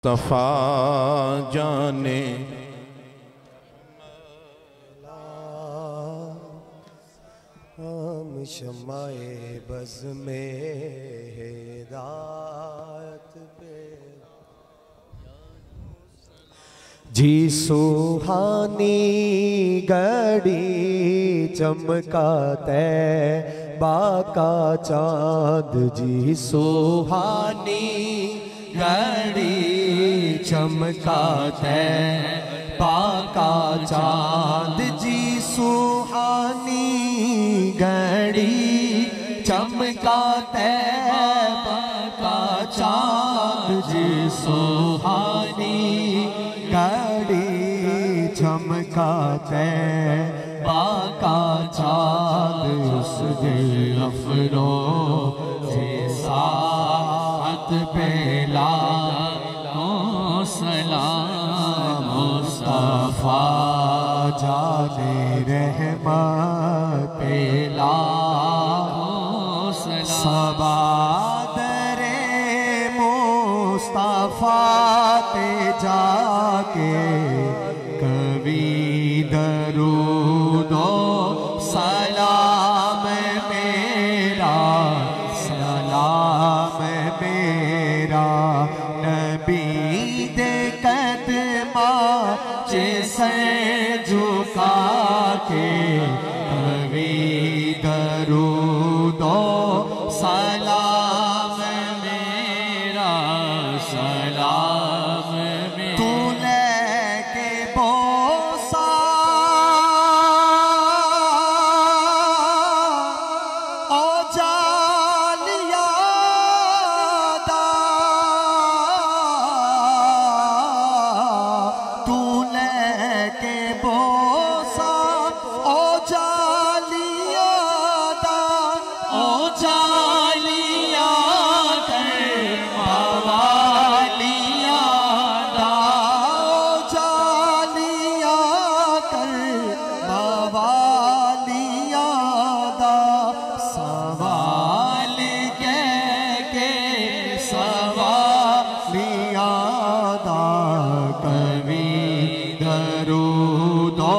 मुस्तफा जाने हम शमाए बज़ में हिदायत पे जी सुहानी घड़ी चमकाते बाका चाँद जी सुहानी घड़ी चमकाते बाका चाँद जी सुहानी घड़ी चमकाते बाका चाँद जी सुहानी घड़ी चमकाते बाका चाँद उस दिल अफरो से साथ पेला सलाम मुस्तफा जाने रहमत पेला सबादरे मुस्तफा ते जाके कभी दरूदो सलाम मेरा नबी दे कदमा से झुका के कभी दरूदो सलाम मेरा सलाम मेरा तू लेके बोसा ओ जालिया दा तू लेके बोसा ओ जालिया दा ओ जालिया बवालिया दा ओ जालिया बवालिया दा सवाल के सवालिया दा कभी दरूदो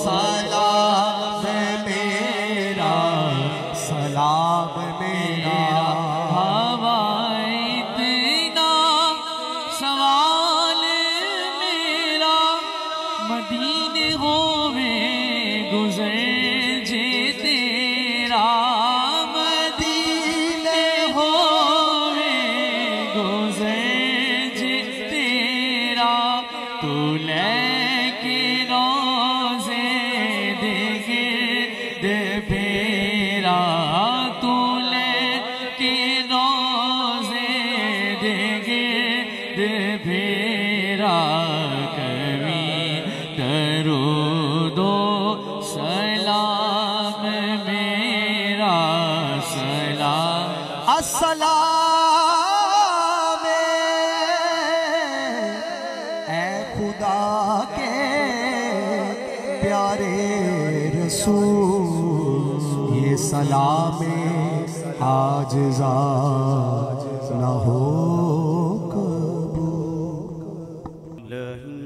सलाम मेरा हवाए इतना सवाल मेरा मदीने होवे गुजर जे तेरा मदीने होवे गुजर जे तेरा तू लेके रोज़े देगे दे फेरा तू लेके रोज़े देगे दे फेरा कभी दरूदो सलाम मेरा सलाम अस्सलाम ए खुदा के प्यारे रसूल ये सलाम आजिज़ा न हो कबूल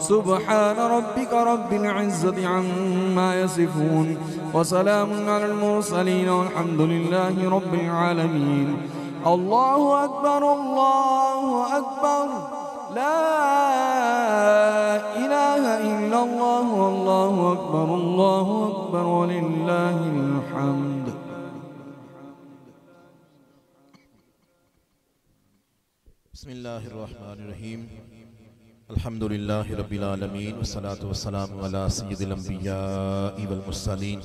सुब्हान रब्बिका रब्बिल इज़्ज़ति अम्मा यसिफून व सलामुन अलल मुरसलीन वल्हम्दुलिल्लाहि रब्बिल आलमीन। अल्लाहु अकबर ला इलाहा इल्लल्लाह अल्लाहु अकबर वलिल्लाहिल हम्द। बिस्मिल्लाहिर्रहमानिर्रहीम। अल्हम्दुलिल्लाहि रब्बिल आलमीन वस्सलातु वस्सलामु अला सय्यिदिल अंबियाइ वल मुरसलीन।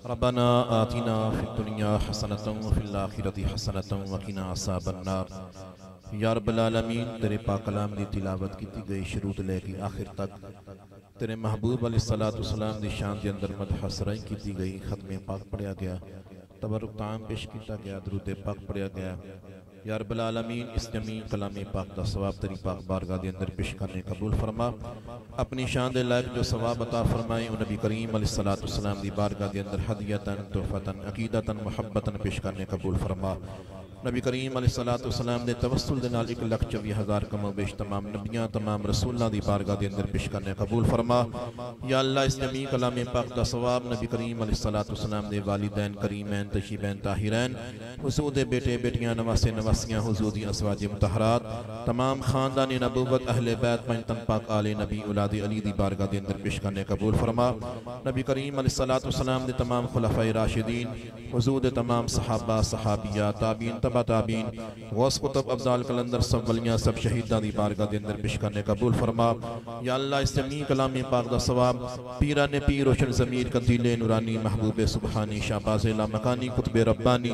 रब्बना आतिना फिद दुनिया हसनतन व फिल आखिरति हसनतन व क़िना अज़ाबन्नार। या रब्बल आलमीन, तेरे पाक कलाम दी तिलावत की गई शुरू तो लेकर आखिर तक तेरे महबूब अलैहिस्सलातु वस्सलाम दी शान के अंदर मदह सराई की गई, खत्मे पाक पढ़िया गया, तबरुक ताम पेश किया गया, दरूद पाक पढ़िया गया। या रब्बल आलमीन, इस जमी कलाम पाक दा सवाब तेरी पाक बारगाह दे अंदर पेश करने कबूल फरमा। अपनी शान दे लायक जो सवाब अता फरमाए उन नबी करीम अलैहिस्सलातु वस्सलाम दी बारगाह दे अंदर हदियतन तोहफतन अकीदतन मुहब्बतन पेश करने कबूल फरमा। नबी करीम अलैहिस्सलातु वस्सलाम दे तवस्सुल दे नाल 1,24,000 कमो बेश तमाम नबियां तमाम रसूलां दी बारगाह दे अंदर पेश करने कबूल फरमा। या अल्लाह, इस जमी कलाम पाक दा सवाब नबी करीम अलैहिस्सलातु वस्सलाम दे वालिदैन करीमैन तशीबैन ताहिरैन हुजूर दे बेटे बेटियां नवासे नवासियां हुजूर दी अज़वाज मुतहरात तमाम खानदान नबूवत अहले बैत पंजतन पाक आले नबी औलाद अली दी बारगाह दे अंदर पेश करने कबूल फरमा। नबी करीम अलैहिस्सलातु वस्सलाम दे तमाम खुलफाए राशिदीन हुजूर दे तमाम सहाबा सहाबिया ताबीन तबा ताबीन गौस कुतुब अफजाल कलंदर सब वलियां सब शहीदां दी बारगाह दे अंदर पेश करने कबूल फरमा। या अल्लाह, इस जमी कलाम पाक दा सवाब पीरा ने पीर रोशन ज़मीर कंदीले नूरानी महबूब सुबहानी शाहबाज़ लामकानी कुतुब रब्बानी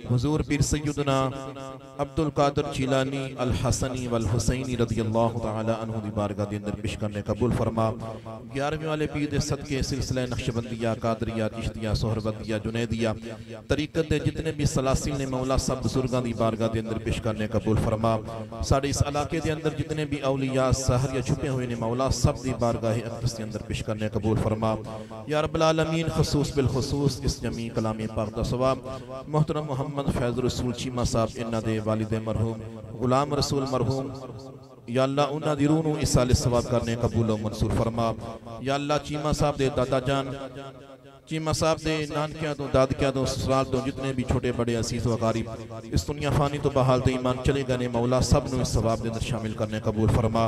हुजूर पीर सैयदना अब्दुल कादिर जिलानी अल हसनी वल हुसैनी रज़ियल्लाहु तआला अन्हु दी बारगाह दे अंदर पेश करने कबूल फरमा। 11वें वाले पीर दे सदके सिलसिला नक्शबंदिया कादरिया चिश्तिया सोहरबंदिया जुनैदिया तरीकत दे जितने भी सलासिल ने मौला सब बुजुर्गां दी बारगाह दे अंदर पेश करने कबूल फरमा। साडे इस इलाके दे अंदर जितने भी औलिया सहरिया छुपे हुए ने मौला सब दी बारगाह अक़दस दे अंदर पेश करने कबूल फरमा। या रब्बल आलमीन, खुसूस बिल खुसूस इस जमी कलाम पाक दा सवाब मोहतरम मोहम्मद फैज़ रसूल चीमा साहब इन्हां दे वालिद मरहूम गुलाम रसूल मरहूम या अल्लाह उन्हां दी रूह नूं इसाले सवाब करने कबूल व मंसूर फरमा। या अल्लाह, चीमा साहब दे दादा जान चीमा साहब दे नानकियां तो दादकियां तो ससुराल तो जितने भी छोटे बड़े असीस वकारीब इस दुनिया फानी तो बहाल तो ईमान चले गए मौला सब नूं इस सवाब दे अंदर शामिल करने कबूल फरमा।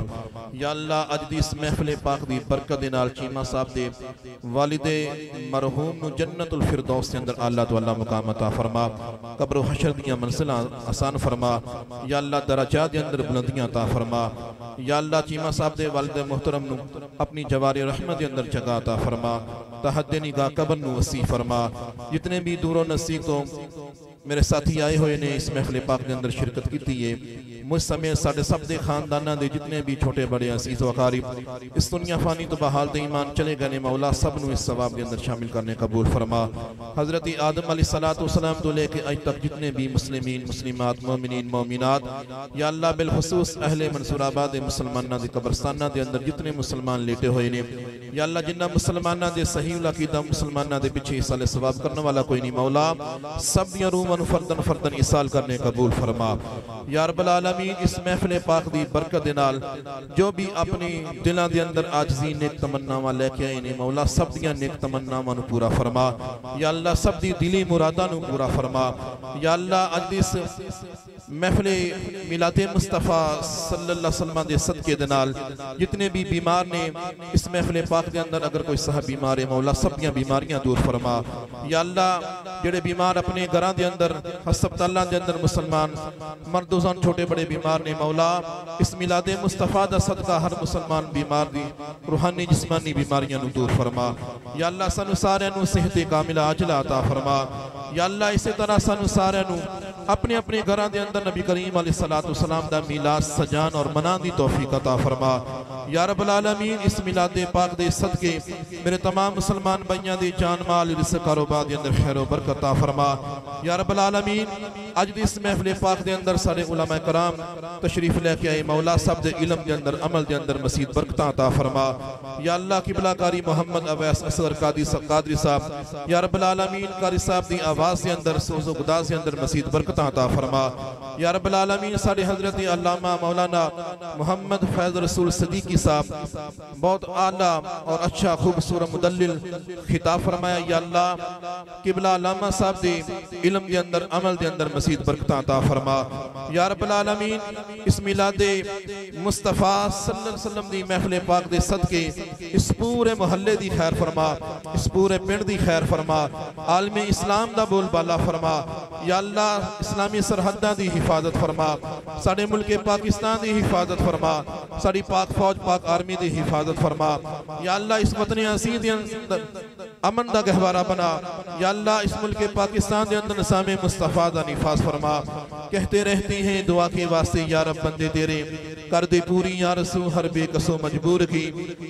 या अल्लाह, अज दी इस महफिल पाक दी बरकत दे नाल चीमा साहब दे वालिदे मरहूम नूं जन्नतुल फिरदौस दे अंदर आला तो आला मुकाम अता फरमा। कब्र हशर दियां मंजिलां आसान फरमा। या अल्लाह, दराजात दे अंदर बुलंदियां अता फरमा। या अल्लाह, चीमा साहब दे वालिद मोहतरम नूं अपनी जवारे रहमत दे अंदर जगह अता फरमा। तहद्दे निगाह कब्र नूं वसी फरमा। जितने भी दूरों नज़दीक तो मेरे साथी आए हुए ने इस महफिल पाक के अंदर शिरकत की है, मुझ समेत साढ़े सब दे खानदाना दे जितने भी छोटे बड़े असीस वकारीब इस दुनिया फानी तो बहाल तो ईमान चले गए मौला सब नूं इस सवाब के अंदर शामिल करने कबूल फरमा। हज़रत आदम अलैहिस्सलातु वस्सलाम तो लेके आज तक जितने भी मुस्लिमीन मुस्लिमात मोमिनीन मोमिनात या अल्लाह बिलखुसूस अहले मंसूराबाद मुसलमाना दे कब्रस्ताना दे अंदर जितने मुसलमान लेटे हुए ने या अल्लाह, जिन्ना मुसलमाना दे सही अकीदा मुसलमाना दे पिछे इसाले सवाब करने वाला कोई नहीं मौला सब दियां रूहां फर्दन फर्दन इसाल करने कबूल फरमा। या रब्बल आलमीन, इस महफिल पाक दी बरकत दे नाल जो भी अपनी दिलां दे अंदर आजिज़ी नेक तमन्नावां लेके आए ने मौला सब दियां नेक तमन्नावां नूं पूरा फरमा। या अल्लाह, सब दी दिली मुरादां नूं पूरा फरमा। या अल्लाह, अज इस महफिल मिलादे मुस्तफ़ा सल्लल्लाहु अलैहि वसल्लम दे सदके दे नाल जितने भी बीमार ने इस महफिल पाक के अंदर अगर कोई साहब बीमार है मौला सब दियां बीमारियां दूर फरमा। या अल्लाह, जेड़े बीमार अपने घरां दे अंदर हस्पतालां दे अंदर मुसलमान मर्दोजान छोटे बड़े बीमार ने मौला इस मिलादे मुस्तफ़ा दा सदका हर मुसलमान बीमार दी रूहानी जिस्मानी बीमारियां नूं दूर फरमा। या अल्लाह, सानू सारियां नूं सेहत कामिला अजला अता फरमा। या अल्लाह, इसी तरह सानू सारियां नूं अपने अपने घरां दे अंदर नबी करीम अलैहिस्सलातु वस्सलाम दा मिलाद सजान और मनाने दी तौफीक अता फरमा। या रब्बल आलमीन, इस मिलादे पाक दे सदके मेरे तमाम मुसलमान भाइयों दे जान माल रिज़्क़ कारोबार दे अंदर खैर और बरकत अता फरमा। या रब्बल आलमीन, अज दी इस महफिल पाक दे अंदर सारे उलमा कराम तशरीफ लेके आए मौला सब दे इल्म दे अंदर अमल दे अंदर मसीद बरकत अता फरमा। या अल्लाह, किबला कारी मोहम्मद अवैस असगर कादरी साहब या रब्बल आलमीन कारी साहब दी आवाज़ दे अंदर सोज़ो गुदास दे अंदर मसीद बरकत अता फरमा। या रब्बल आलमीन साढ़े हजरत अल्लामा मौलाना मोहम्मद फैज़ रसूल सदीकी साहब बहुत आला और अच्छा खूबसूरत मुदल्लिल खिताब फरमाया। या अल्लाह किबला अल्लामा साहब दे इल्म दे अंदर अमल दे अंदर मज़ीद बरकत अता फरमा। या रब्बल आलमीन इस मिलादे मुस्तफ़ा सल्लल्लाहु अलैहि वसल्लम दी महफिल पाक दे सदके इस पूरे मोहल्ले दी खैर फरमा, इस पूरे पिंड दी खैर फरमा, आलमे इस्लाम दा बोलबाला फरमा। या अल्लाह इस्लामी सरहदां दी हिफाजत फरमा, साडे मुल्क पाकिस्तान दी हिफाजत फरमा, साडी पाक फौज पाक आर्मी दी हिफाजत फरमा। या अल्लाह इस वतन असीं दे अंदर अमन दा गहवारा बना। या अल्लाह इस मुल्क पाकिस्तान के अंदर निसामे मुस्तफ़ा दा निफाज फरमा। कहते रहते हैं दुआ के वास्ते या रब बंदे तेरे कर दे पूरी या रसूल हर बेकसो मजबूर की।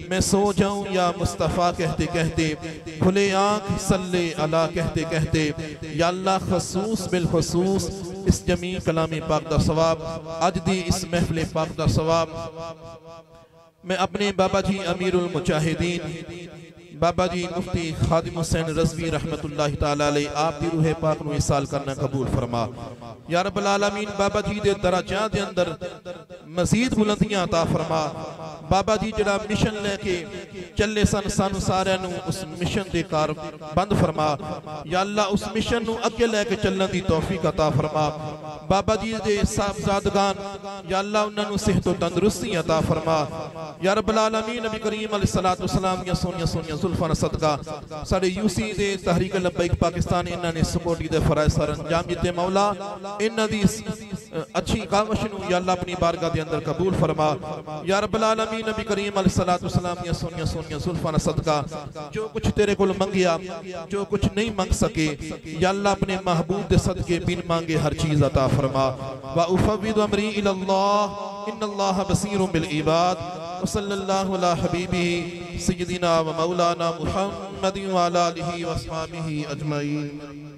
मैं सो जाऊं या मुस्तफ़ा कहते कहते, खुले आँख सल्ले अला कहते कहते। या अल्लाह खसूस बिल खसूस इस जमी कलामी पाक दा सवाब, अज दी इस महफिल पाक दा सवाब मैं अपने बाबा जी अमीरुल मुजाहिदीन बाबा जी मुफ्ती खादिम हुसैन रज़वी रहमतुल्लाहि ताला अलैह आप दी रूह पाक नूं इसाल करना कबूल फरमा। या रब्बल आलमीन बाबा जी दे दराजात दे अंदर मजीद बुलंदियां अता फरमा। बाबा जी जड़ा मिशन लेके चले सन सानू सारे नूं उस मिशन दे कार बंद फरमा। या अल्लाह उस मिशन नूं अगे लेके चलने दी तौफीक अता फरमा। बाबा जी दे साहबजादगान या अल्लाह उन्हां नूं सेहत और तंदुरुस्ती अता फरमा। या रब्बल आलमीन नबी करीम अलैहिस्सलातु वस्सलाम दी सोनिया सोनिया जुल्फां सदका साडे यूसी दे तहरीक लब्बैक पाकिस्तान इन्हां ने सपोर्ट दे फराइज सर अंजाम दिते। मौला इन्हां दी अच्छी कावश नूं या अल्लाह अपनी बारगाह दे अंदर कबूल फरमा। या रब्बल आलमीन नबी करीम अलैहिस्सलातु वस्सलाम दी सोनिया सोनिया जुल्फां सदका जो कुछ तेरे कोल मंगिया, जो कुछ नहीं मंग सके, या अल्लाह अपने महबूब दे सदके बिन मांगे हर चीज अता फरमा। व उफव्विदु अमरी इलल्लाह इन्नल्लाह बसीरुम बिल इबाद। सल्लल्लाहु अला हबीबिही सय्यदिना व मौलाना मुहम्मदिन व अला आलिहि व अस्हाबिही अजमईन।